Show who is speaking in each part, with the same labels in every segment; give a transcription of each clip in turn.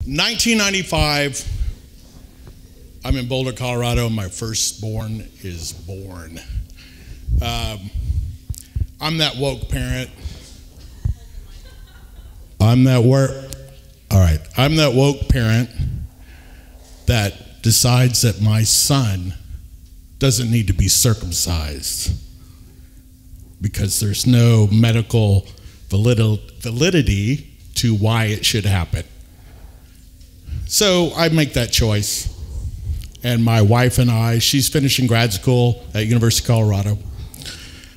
Speaker 1: 1995, I'm in Boulder, Colorado, and my firstborn is born. I'm that woke parent. I'm that woke parent that decides that my son doesn't need to be circumcised because there's no medical validity to why it should happen. So I make that choice. And my wife and I, she's finishing grad school at University of Colorado.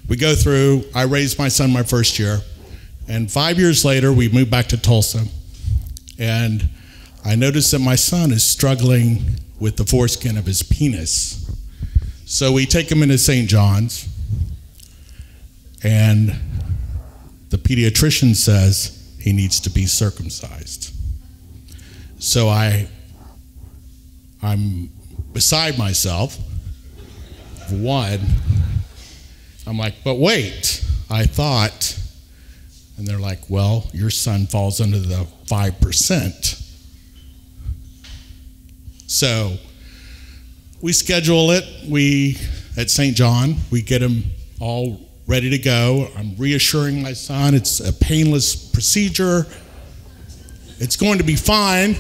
Speaker 1: We go through, I raised my son my first year, and 5 years later, we moved back to Tulsa. And I noticed that my son is struggling with the foreskin of his penis. So we take him into St. John's, and the pediatrician says he needs to be circumcised. So I'm beside myself. One, I'm like, but wait, I thought, and they're like, well, your son falls under the 5%. So we schedule it. At St. John, we get him all ready to go. I'm reassuring my son it's a painless procedure. It's going to be fine.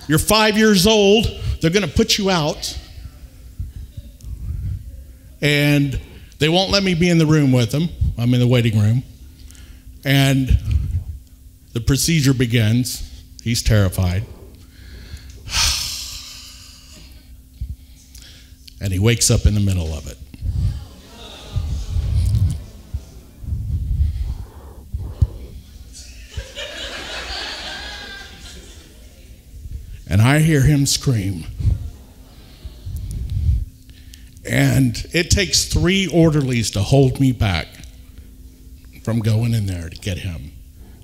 Speaker 1: You're 5 years old. They're going to put you out. And they won't let me be in the room with him. I'm in the waiting room. And the procedure begins. He's terrified. And he wakes up in the middle of it. And I hear him scream. And it takes 3 orderlies to hold me back from going in there to get him.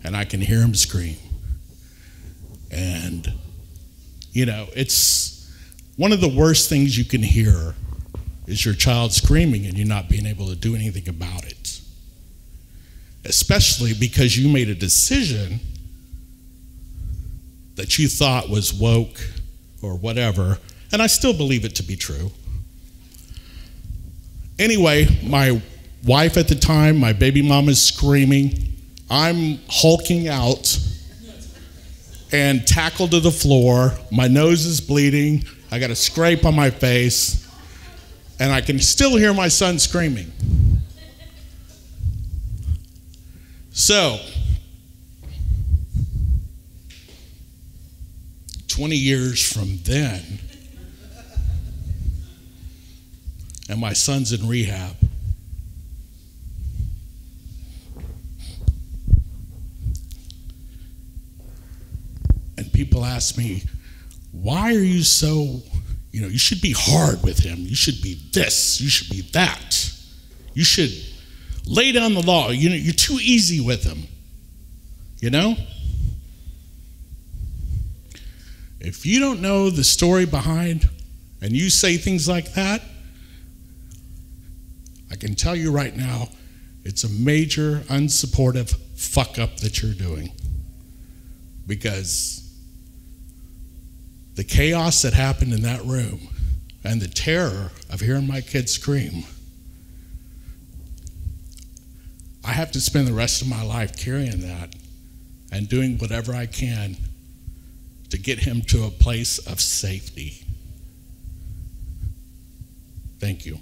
Speaker 1: And I can hear him scream. And, it's one of the worst things you can hear is your child screaming and you not being able to do anything about it. Especially because you made a decision that you thought was woke or whatever, and I still believe it to be true. Anyway, my wife at the time, my baby mom is screaming. I'm hulking out and tackled to the floor. My nose is bleeding. I got a scrape on my face, and I can still hear my son screaming. So, 20 years from then, and my son's in rehab. And people ask me, why are you so, you should be hard with him. You should be this, you should be that. You should lay down the law. You're too easy with him. If you don't know the story behind and you say things like that, I can tell you right now, it's a major unsupportive fuck up that you're doing. Because the chaos that happened in that room and the terror of hearing my kids scream, I have to spend the rest of my life carrying that and doing whatever I can to get him to a place of safety. Thank you.